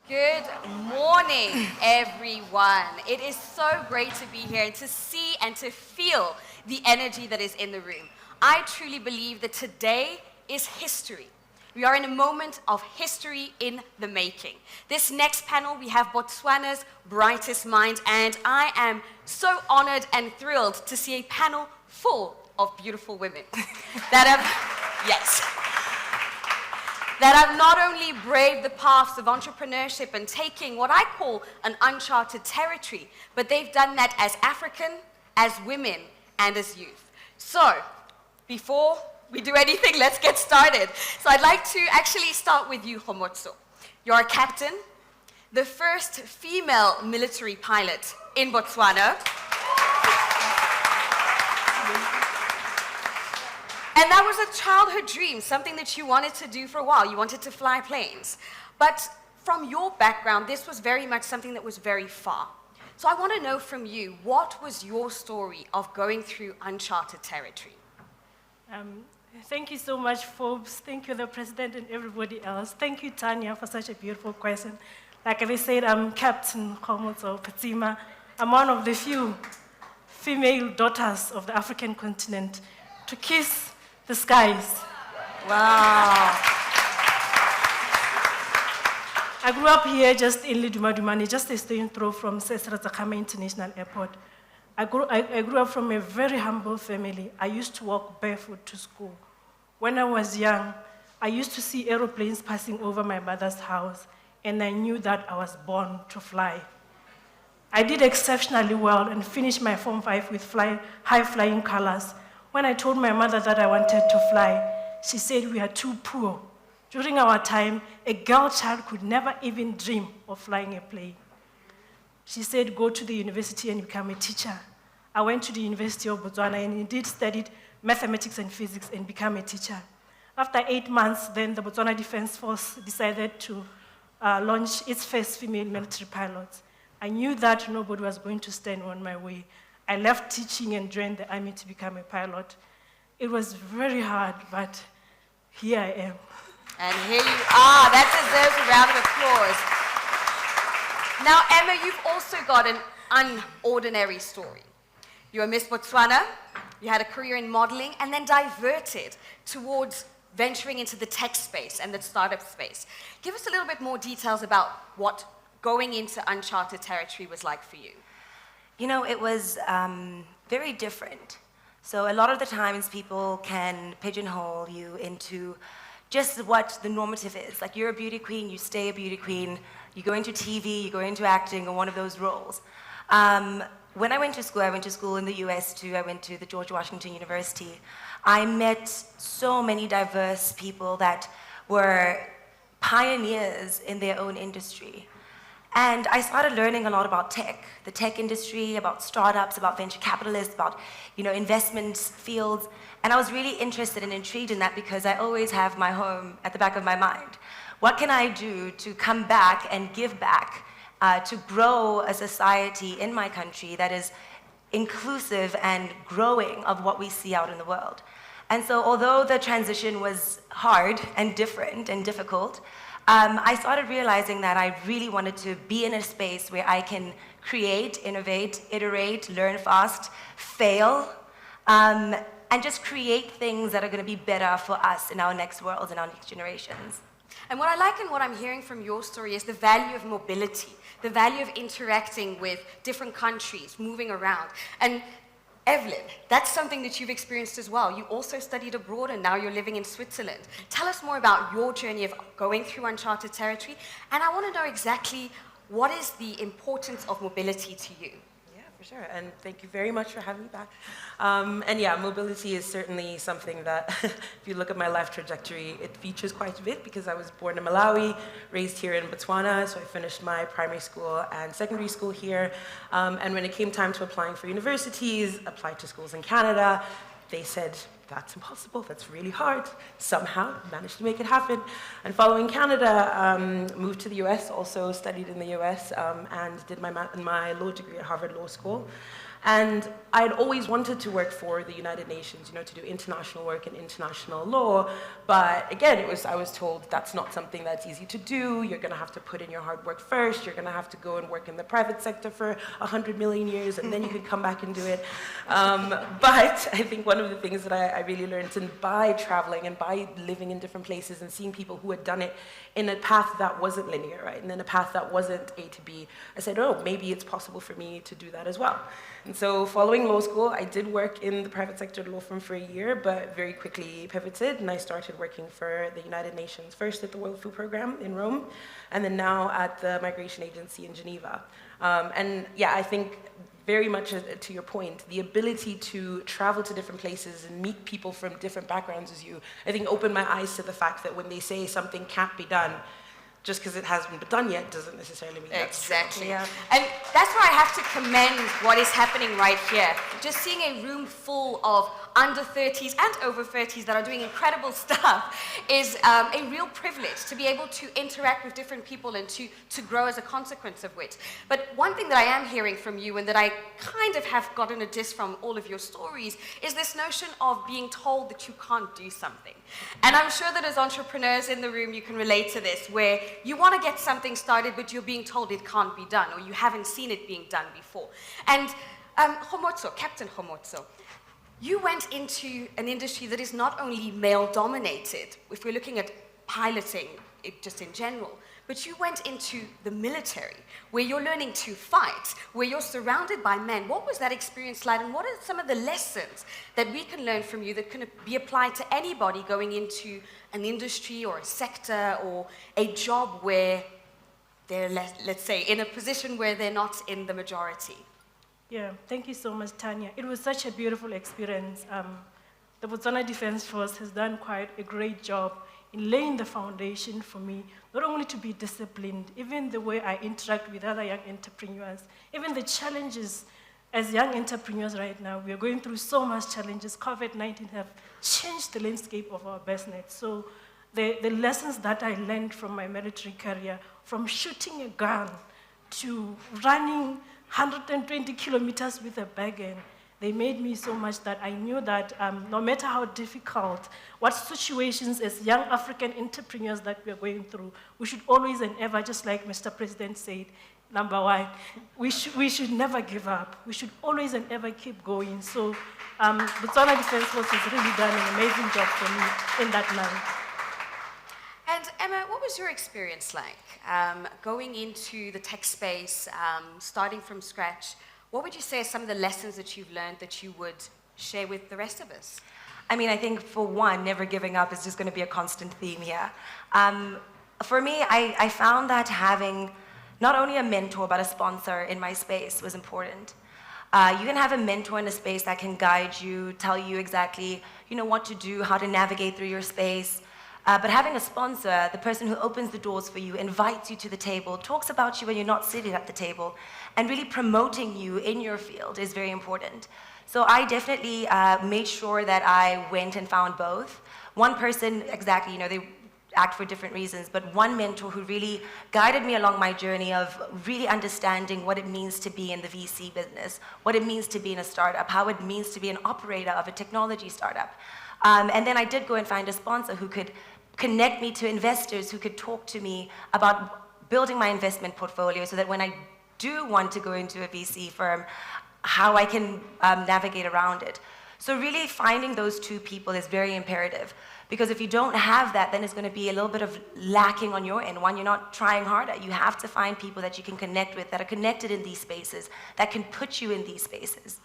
Good morning, everyone. It is so great to be here and to see and to feel the energy that is in the room. I truly believe that today is history. We are in a moment of history in the making. This next panel, we have Botswana's brightest mind, and I am so honored and thrilled to see a panel full of beautiful women that have not only braved the paths of entrepreneurship and taking what I call an uncharted territory, but they've done that as African, as women, and as youth. So, before we do anything, let's get started. So I'd like to actually start with you, Kgomotso. You're a captain, the first female military pilot in Botswana. And that was a childhood dream, something that you wanted to do for a while. You wanted to fly planes. But from your background, this was very much something that was very far. So I want to know from you, what was your story of going through uncharted territory? Thank you so much, Forbes. Thank you, the president and everybody else. Thank you, Tanya, for such a beautiful question. Like I said, I'm Captain Kgomotso Phatsima. I'm one of the few female daughters of the African continent to kiss the skies. Wow. I grew up here just in Lidumani, just a stone's throw from Kgomotso International Airport. I grew up from a very humble family. I used to walk barefoot to school. When I was young, I used to see aeroplanes passing over my mother's house, and I knew that I was born to fly. I did exceptionally well and finished my Form 5 with high-flying colors. When I told my mother that I wanted to fly, she said we are too poor. During our time, a girl child could never even dream of flying a plane. She said, go to the university and become a teacher. I went to the University of Botswana and indeed studied mathematics and physics and became a teacher. After 8 months, then the Botswana Defense Force decided to launch its first female military pilots. I knew that nobody was going to stand on my way. I left teaching and joined the army to become a pilot. It was very hard, but here I am. And here you are. That deserves a round of applause. Now, Emma, you've also got an unordinary story. You're a Miss Botswana, you had a career in modeling, and then diverted towards venturing into the tech space and the startup space. Give us a little bit more details about what going into uncharted territory was like for you. You know, it was very different. So a lot of the times people can pigeonhole you into just what the normative is. Like, you're a beauty queen, you stay a beauty queen, you go into TV, you go into acting, or one of those roles. When I went to school in the US too. I went to the George Washington University. I met so many diverse people that were pioneers in their own industry. And I started learning a lot about tech, the tech industry, about startups, about venture capitalists, about investment fields. And I was really interested and intrigued in that because I always have my home at the back of my mind. What can I do to come back and give back to grow a society in my country that is inclusive and growing of what we see out in the world? And so although the transition was hard and different and difficult, I started realizing that I really wanted to be in a space where I can create, innovate, iterate, learn fast, fail, and just create things that are going to be better for us in our next world and our next generations. And what I like and what I'm hearing from your story is the value of mobility, the value of interacting with different countries, moving around. And Evelyn, that's something that you've experienced as well. You also studied abroad and now you're living in Switzerland. Tell us more about your journey of going through uncharted territory. And I want to know exactly what is the importance of mobility to you? Yeah, for sure. And thank you very much for having me back. And yeah, mobility is certainly something that, if you look at my life trajectory, it features quite a bit because I was born in Malawi, raised here in Botswana, so I finished my primary school and secondary school here. And when it came time to applying for universities, applied to schools in Canada, they said, that's impossible, that's really hard. Somehow managed to make it happen. And following Canada, moved to the US, also studied in the US, and did my law degree at Harvard Law School. And I'd always wanted to work for the United Nations, to do international work and international law. But again, I was told that's not something that's easy to do. You're going to have to put in your hard work first. You're going to have to go and work in the private sector for 100 million years, and then you can come back and do it. But I think one of the things that I really learned, and by traveling and by living in different places and seeing people who had done it in a path that wasn't linear, right? And in a path that wasn't A to B, I said, oh, maybe it's possible for me to do that as well. And so following law school, I did work in the private sector law firm for a year, but very quickly pivoted, and I started working for the United Nations, first at the World Food Programme in Rome, and then now at the Migration Agency in Geneva. And yeah, I think very much to your point, the ability to travel to different places and meet people from different backgrounds as you, I think opened my eyes to the fact that when they say something can't be done, just because it hasn't been done yet doesn't necessarily mean that's exactly. true. Yeah. And that's why I have to commend what is happening right here. Just seeing a room full of under 30s and over 30s that are doing incredible stuff is a real privilege to be able to interact with different people and to grow as a consequence of which. But one thing that I am hearing from you, and that I kind of have gotten a gist from all of your stories, is this notion of being told that you can't do something. And I'm sure that as entrepreneurs in the room, you can relate to this, where you want to get something started, but you're being told it can't be done, or you haven't seen it being done before. And Kgomotso, Captain Kgomotso, you went into an industry that is not only male-dominated, if we're looking at piloting it just in general, but you went into the military, where you're learning to fight, where you're surrounded by men. What was that experience like, and what are some of the lessons that we can learn from you that can be applied to anybody going into an industry or a sector or a job where they're, let's say, in a position where they're not in the majority? Yeah, thank you so much, Tanya. It was such a beautiful experience. The Botswana Defence Force has done quite a great job in laying the foundation for me, not only to be disciplined, even the way I interact with other young entrepreneurs, even the challenges as young entrepreneurs right now. We are going through so much challenges. COVID-19 have changed the landscape of our business. So the lessons that I learned from my military career, from shooting a gun to running 120 kilometers with a wagon, they made me so much that I knew that no matter how difficult, what situations as young African entrepreneurs that we are going through, we should always and ever, just like Mr. President said, number one, we should never give up. We should always and ever keep going. So Botswana Defence Force has really done an amazing job for me in that line. And Emma, what was your experience like going into the tech space, starting from scratch? What would you say are some of the lessons that you've learned that you would share with the rest of us? I mean, I think for one, never giving up is just going to be a constant theme here. For me, I found that having not only a mentor, but a sponsor in my space was important. You can have a mentor in a space that can guide you, tell you exactly, what to do, how to navigate through your space. But having a sponsor, the person who opens the doors for you, invites you to the table, talks about you when you're not sitting at the table, and really promoting you in your field is very important. So I definitely made sure that I went and found both. One person, exactly, they act for different reasons, but one mentor who really guided me along my journey of really understanding what it means to be in the VC business, what it means to be in a startup, how it means to be an operator of a technology startup. And then I did go and find a sponsor who could connect me to investors who could talk to me about building my investment portfolio so that when I do want to go into a VC firm, how I can navigate around it. So really finding those two people is very imperative, because if you don't have that, then it's going to be a little bit of lacking on your end. One, you're not trying harder. You have to find people that you can connect with, that are connected in these spaces, that can put you in these spaces.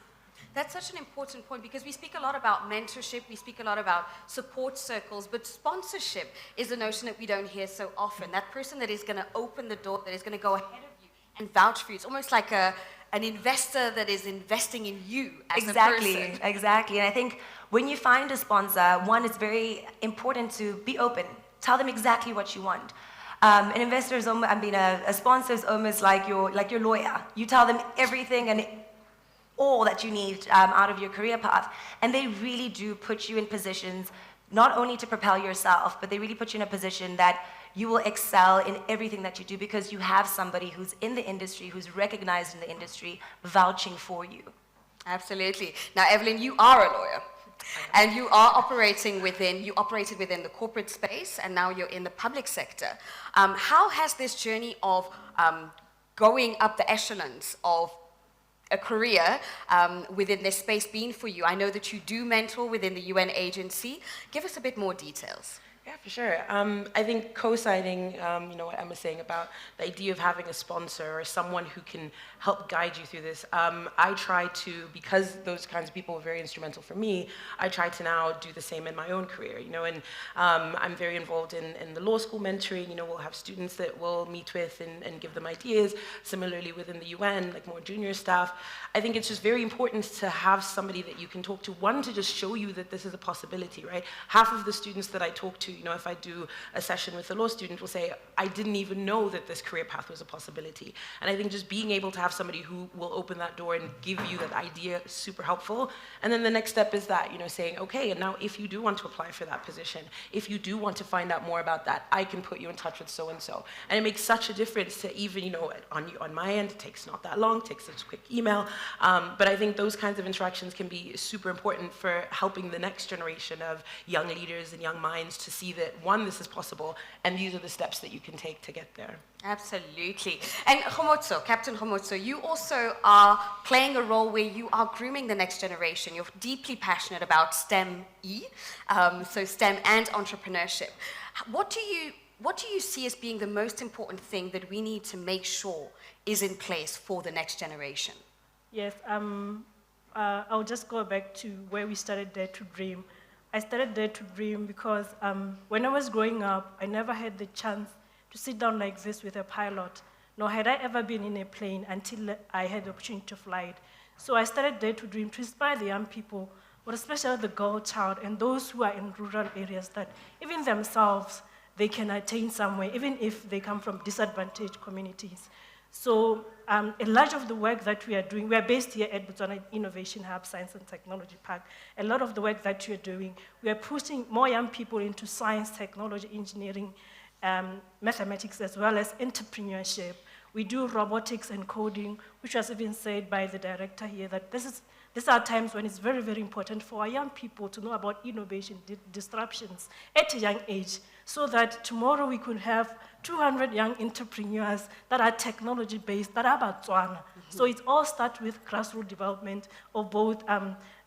That's such an important point, because we speak a lot about mentorship, we speak a lot about support circles, but sponsorship is a notion that we don't hear so often. That person that is going to open the door, that is going to go ahead of you and vouch for you. It's almost like an investor that is investing in you as a person. Exactly. And I think when you find a sponsor, one, it's very important to be open. Tell them exactly what you want. An investor is a sponsor is almost like your lawyer. You tell them everything and all that you need out of your career path. And they really do put you in positions not only to propel yourself, but they really put you in a position that you will excel in everything that you do, because you have somebody who's in the industry, who's recognized in the industry, vouching for you. Absolutely. Now, Evelyn, you are a lawyer. And you operated within the corporate space, and now you're in the public sector. How has this journey of going up the echelons of a career within this space been for you? I know that you do mentor within the UN agency. Give us a bit more details. Yeah, for sure. I think co-signing, what Emma's saying about the idea of having a sponsor or someone who can help guide you through this. I try to, because those kinds of people were very instrumental for me, I try to now do the same in my own career, and I'm very involved in the law school mentoring. We'll have students that we'll meet with and give them ideas. Similarly, within the UN, like more junior staff. I think it's just very important to have somebody that you can talk to, one, to just show you that this is a possibility, right? Half of the students that I talk to, if I do a session with a law student, will say, I didn't even know that this career path was a possibility. And I think just being able to have somebody who will open that door and give you that idea is super helpful. And then the next step is that, saying, okay, and now if you do want to apply for that position, if you do want to find out more about that, I can put you in touch with so-and-so. And it makes such a difference to even, on my end, it takes not that long, it takes a quick email. But I think those kinds of interactions can be super important for helping the next generation of young leaders and young minds to see that, one, this is possible, and these are the steps that you can take to get there. Absolutely. And Kgomotso, Captain Kgomotso, you also are playing a role where you are grooming the next generation. You're deeply passionate about STEM-E, so STEM and entrepreneurship. What do you see as being the most important thing that we need to make sure is in place for the next generation? Yes, I'll just go back to where we started Dare to Dream. I started Dare to Dream because when I was growing up, I never had the chance to sit down like this with a pilot, nor had I ever been in a plane until I had the opportunity to fly it. So I started Dare to Dream to inspire the young people, but especially the girl child and those who are in rural areas, that even themselves, they can attain somewhere, even if they come from disadvantaged communities. So a lot of the work that we are doing, we are based here at Botswana Innovation Hub, Science and Technology Park. A lot of the work that we are doing, we are pushing more young people into science, technology, engineering, mathematics, as well as entrepreneurship. We do robotics and coding, which was even said by the director here, that these are times when it's very, very important for our young people to know about innovation, disruptions at a young age, so that tomorrow we could have 200 young entrepreneurs that are technology-based, that are Botswana. So it all starts with grassroots development of both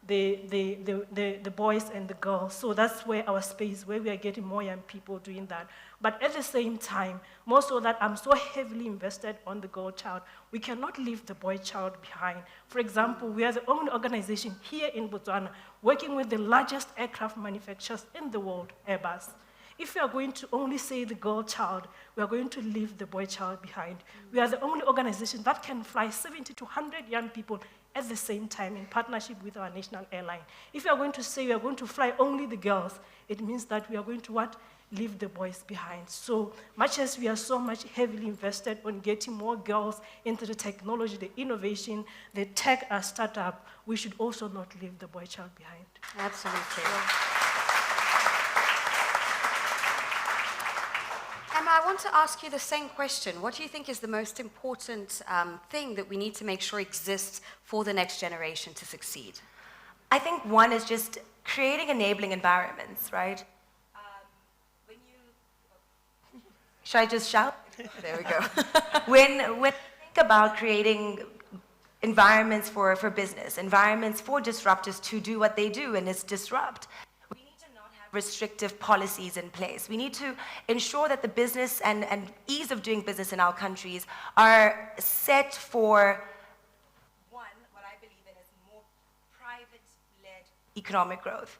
the boys and the girls. So that's where our space, where we are getting more young people doing that. But at the same time, more so that I'm so heavily invested on the girl child, we cannot leave the boy child behind. For example, we are the only organization here in Botswana working with the largest aircraft manufacturers in the world, Airbus. If we are going to only say the girl child, we are going to leave the boy child behind. We are the only organization that can fly 70 to 100 young people at the same time in partnership with our national airline. If we are going to say we are going to fly only the girls, it means that we are going to what? Leave the boys behind. So much as we are so much heavily invested on getting more girls into the technology, the innovation, the tech startup, we should also not leave the boy child behind. Absolutely. Emma, I want to ask you the same question. What do you think is the most important thing that we need to make sure exists for the next generation to succeed? I think one is just creating enabling environments, right? Should I just shout? There we go. When you think about creating environments for business, environments for disruptors to do what they do, and it's disrupt, we need to not have restrictive policies in place. We need to ensure that the business and ease of doing business in our countries are set for, one, what I believe in is more private-led economic growth.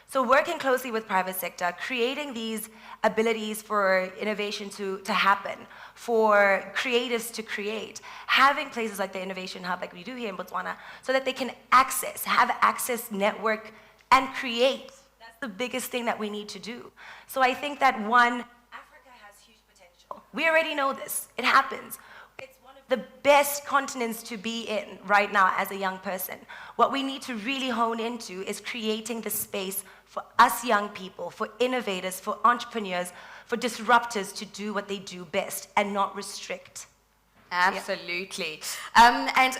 So working closely with private sector, creating these abilities for innovation to happen, for creatives to create, having places like the Innovation Hub like we do here in Botswana, so that they can have access, network, and create. That's the biggest thing that we need to do. So I think that one, Africa has huge potential. We already know this. It happens. It's one of the best continents to be in right now as a young person. What we need to really hone into is creating the space for us young people, for innovators, for entrepreneurs, for disruptors to do what they do best and not restrict. Absolutely. And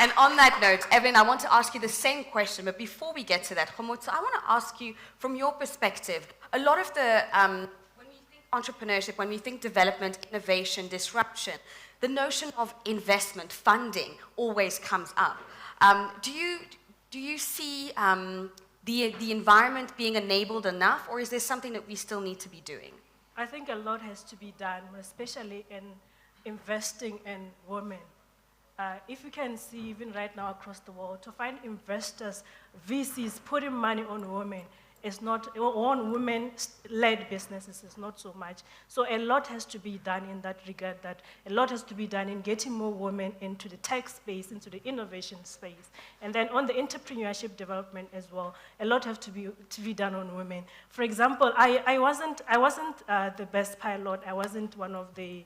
And on that note, Evelyn, I want to ask you the same question, but before we get to that, Kgomotso, I want to ask you, from your perspective, a lot of the, when we think entrepreneurship, when we think development, innovation, disruption, the notion of investment, funding, always comes up. Do you see the environment being enabled enough, or is there something that we still need to be doing? I think a lot has to be done, especially in investing in women. If you can see, even right now across the world, to find investors, VCs putting money on women is not, on women-led businesses is not so much. So a lot has to be done in that regard, that a lot has to be done in getting more women into the tech space, into the innovation space. And then on the entrepreneurship development as well, a lot has to be done on women. For example, I wasn't the best pilot. I wasn't one of the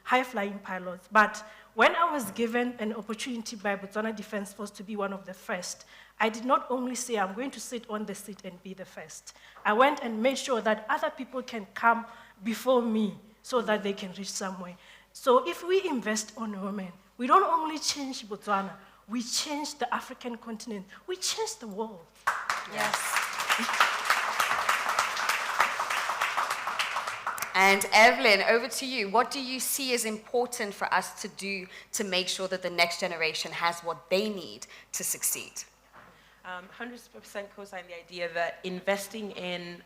high-flying pilots. But when I was given an opportunity by Botswana Defence Force to be one of the first, I did not only say I'm going to sit on the seat and be the first. I went and made sure that other people can come before me so that they can reach somewhere. So if we invest on women, we don't only change Botswana, we change the African continent, we change the world. Yes. And Evelyn, over to you. What do you see as important for us to do to make sure that the next generation has what they need to succeed? 100% co-sign the idea that investing in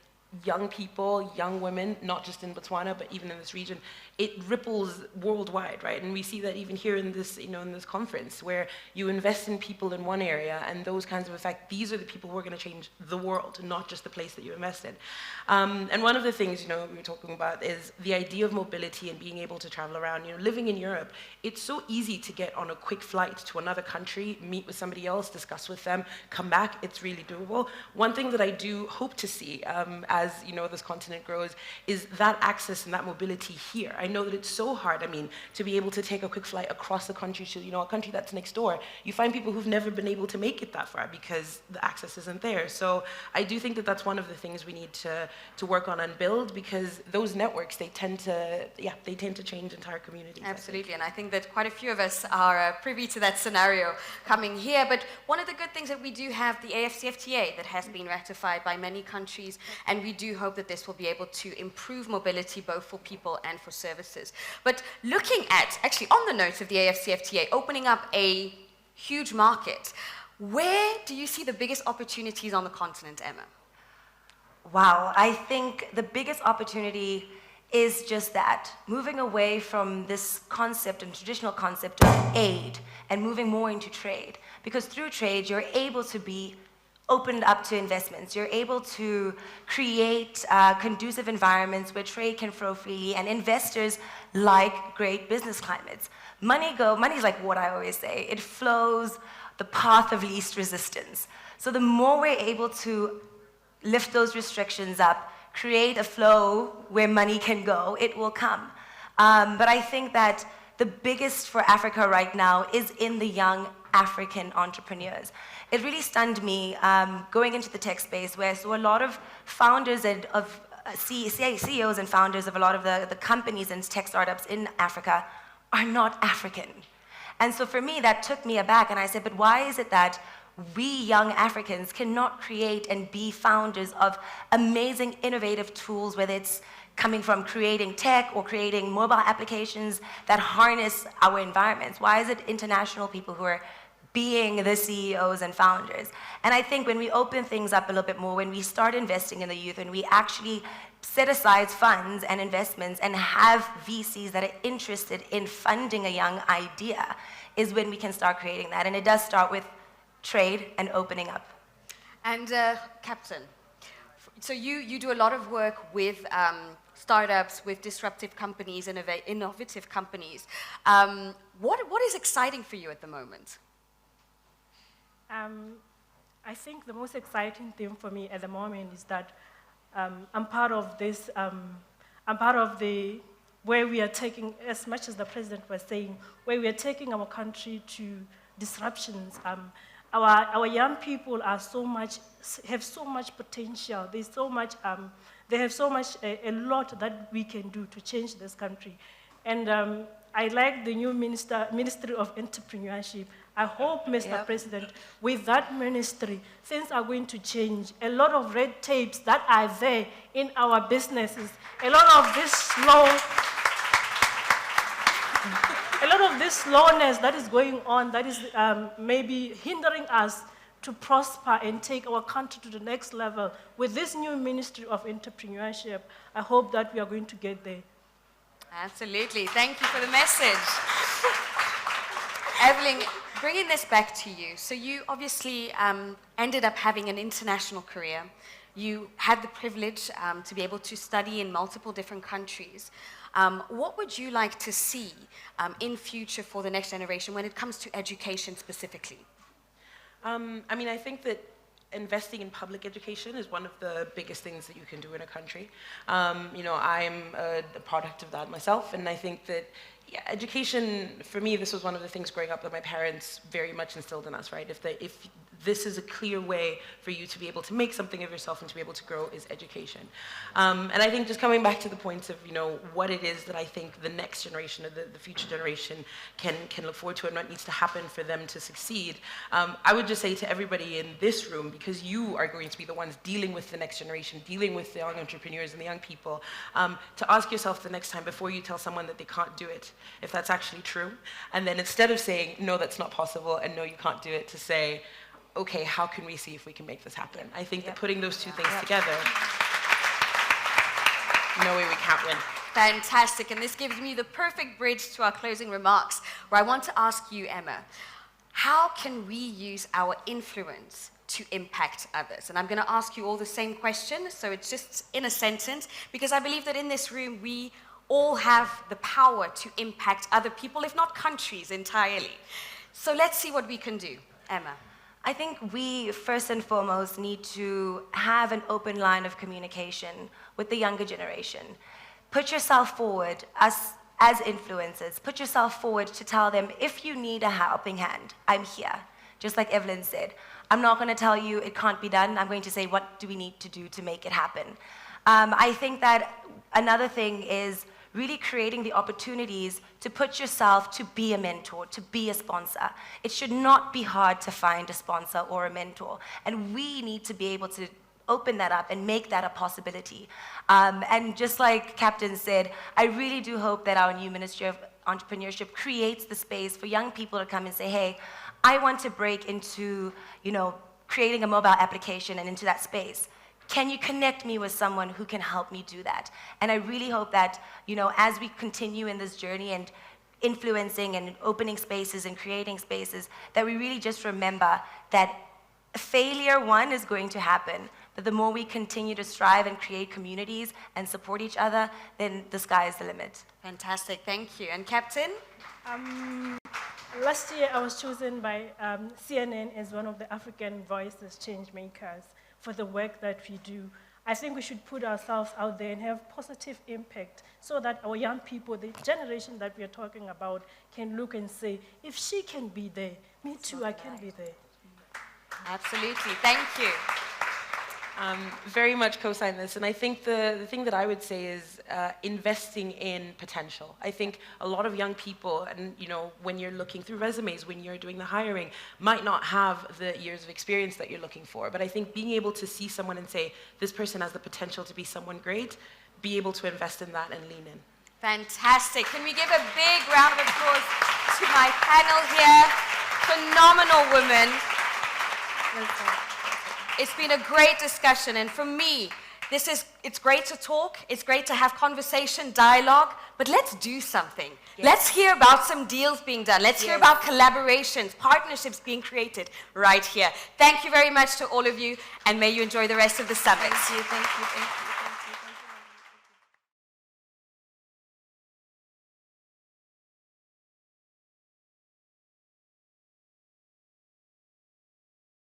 young people, young women, not just in Botswana, but even in this region, it ripples worldwide, right? And we see that even here in this, in this conference, where you invest in people in one area and those kinds of effects, these are the people who are going to change the world, not just the place that you invest in. And one of the things, we were talking about is the idea of mobility and being able to travel around. Living in Europe, it's so easy to get on a quick flight to another country, meet with somebody else, discuss with them, come back. It's really doable. One thing that I do hope to see as this continent grows is that access and that mobility here. I know that it's so hard, to be able to take a quick flight across the country to, a country that's next door. You find people who've never been able to make it that far because the access isn't there. So I do think that that's one of the things we need to work on and build, because those networks, they tend to change entire communities. Absolutely, and I think that quite a few of us are privy to that scenario coming here. But one of the good things that we do have the AFCFTA that has been ratified by many countries, and we do hope that this will be able to improve mobility both for people and for services. But looking at, actually on the note of the AFCFTA, opening up a huge market, where do you see the biggest opportunities on the continent, Emma? Wow, I think the biggest opportunity is just that, moving away from this concept and traditional concept of aid and moving more into trade. Because through trade, you're able to be opened up to investments. You're able to create conducive environments where trade can flow freely, and investors like great business climates. Money is like what I always say. It flows the path of least resistance. So the more we're able to lift those restrictions up, create a flow where money can go, it will come. But I think that the biggest for Africa right now is in the young African entrepreneurs. It really stunned me going into the tech space, where I saw a lot of founders and CEOs and founders of a lot of the companies and tech startups in Africa are not African. And so for me, that took me aback, and I said, but why is it that we young Africans cannot create and be founders of amazing, innovative tools, whether it's coming from creating tech or creating mobile applications that harness our environments? Why is it international people who are being the CEOs and founders? And I think when we open things up a little bit more, when we start investing in the youth and we actually set aside funds and investments and have VCs that are interested in funding a young idea, is when we can start creating that. And it does start with trade and opening up. And Captain, so you do a lot of work with startups, with disruptive companies, innovative companies. What is exciting for you at the moment? I think the most exciting thing for me at the moment is that I'm part of this, I'm part of where we are taking, as much as the president was saying, where we are taking our country to disruptions. Our young people have so much potential. There's so much, they have so much, a lot that we can do to change this country. And I like the new Ministry of Entrepreneurship. I hope, Mr. President, with that ministry, things are going to change. A lot of red tapes that are there in our businesses, a lot of this slowness that is going on, that is maybe hindering us to prosper and take our country to the next level. With this new Ministry of Entrepreneurship, I hope that we are going to get there. Absolutely. Thank you for the message. Evelyn, bringing this back to you. So you obviously ended up having an international career. You had the privilege to be able to study in multiple different countries. What would you like to see in future for the next generation when it comes to education specifically? I mean, I think that investing in public education is one of the biggest things that you can do in a country. You know, I'm a product of that myself, and I think that education, for me, this was one of the things growing up that my parents very much instilled in us, right? If this is a clear way for you to be able to make something of yourself and to be able to grow is education. And I think just coming back to the points of, you know, what it is that I think the next generation or the future generation can look forward to and what needs to happen for them to succeed, I would just say to everybody in this room, because you are going to be the ones dealing with the next generation, dealing with the young entrepreneurs and the young people, to ask yourself the next time before you tell someone that they can't do it, if that's actually true. And then instead of saying, no, that's not possible, and no, you can't do it, to say, okay, how can we see if we can make this happen? I think that putting those two things together, no way we can't win. Fantastic, and this gives me the perfect bridge to our closing remarks, where I want to ask you, Emma, how can we use our influence to impact others? And I'm going to ask you all the same question, so it's just in a sentence, because I believe that in this room we all have the power to impact other people, if not countries entirely. So let's see what we can do. Emma. I think we, first and foremost, need to have an open line of communication with the younger generation. Put yourself forward as influencers. Put yourself forward to tell them, if you need a helping hand, I'm here. Just like Evelyn said, I'm not going to tell you it can't be done. I'm going to say, what do we need to do to make it happen? I think that another thing is really creating the opportunities to put yourself to be a mentor, to be a sponsor. It should not be hard to find a sponsor or a mentor. And we need to be able to open that up and make that a possibility. And just like Captain said, I really do hope that our new Ministry of Entrepreneurship creates the space for young people to come and say, hey, I want to break into, you know, creating a mobile application and into that space. Can you connect me with someone who can help me do that? And I really hope that, you know, as we continue in this journey and influencing and opening spaces and creating spaces, that we really just remember that failure, one, is going to happen, but the more we continue to strive and create communities and support each other, then the sky is the limit. Fantastic, thank you. And Captain? Last year, I was chosen by CNN as one of the African Voices change makers for the work that we do. I think we should put ourselves out there and have positive impact so that our young people, the generation that we are talking about, can look and say, if she can be there, me too, I can be there. Absolutely, thank you. Very much co-sign this, and I think the thing that I would say is investing in potential. I think a lot of young people, and you know, when you're looking through resumes, when you're doing the hiring, might not have the years of experience that you're looking for, but I think being able to see someone and say, this person has the potential to be someone great, be able to invest in that and lean in. Fantastic. Can we give a big round of applause to my panel here? Phenomenal women. It's been a great discussion, and for me, it's great to talk, it's great to have conversation, dialogue, but let's do something. Yes. Let's hear about some deals being done. Let's hear about collaborations, partnerships being created right here. Thank you very much to all of you, and may you enjoy the rest of the summit. Thank you, thank you, thank you.